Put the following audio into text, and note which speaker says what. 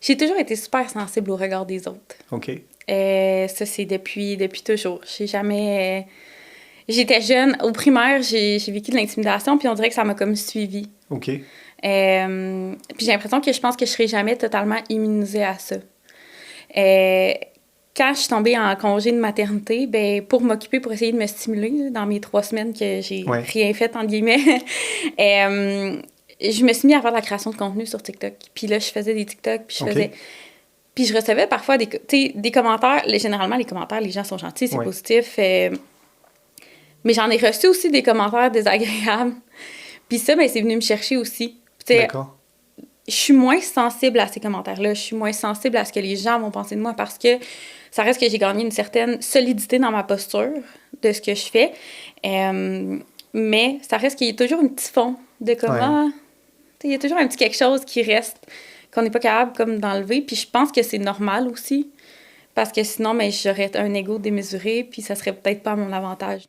Speaker 1: J'ai toujours été super sensible au regard des autres.
Speaker 2: OK.
Speaker 1: Ça, c'est depuis toujours. J'ai jamais... J'étais jeune, au primaire, j'ai vécu de l'intimidation, puis on dirait que ça m'a comme suivie.
Speaker 2: OK.
Speaker 1: Puis j'ai l'impression que je pense que je serai jamais totalement immunisée à ça. Quand je suis tombée en congé de maternité, ben pour m'occuper, pour essayer de me stimuler là, dans mes 3 semaines que j'ai
Speaker 2: Ouais.
Speaker 1: rien fait, entre guillemets, je me suis mis à faire de la création de contenu sur TikTok. Puis là, je faisais des TikTok, puis je
Speaker 2: OK.
Speaker 1: faisais... Puis je recevais parfois des commentaires. Généralement, les commentaires, les gens sont gentils, c'est
Speaker 2: Ouais.
Speaker 1: positif. Mais j'en ai reçu aussi des commentaires désagréables. Puis ça, ben, c'est venu me chercher aussi.
Speaker 2: D'accord.
Speaker 1: Je suis moins sensible à ces commentaires-là. Je suis moins sensible à ce que les gens vont penser de moi parce que ça reste que j'ai gagné une certaine solidité dans ma posture de ce que je fais. Mais ça reste qu'il y a toujours un petit fond de comment... Il y a toujours un petit quelque chose qui reste, qu'on n'est pas capable comme d'enlever. Puis je pense que c'est normal aussi. Parce que sinon, ben, j'aurais un ego démesuré, puis ça serait peut-être pas à mon avantage.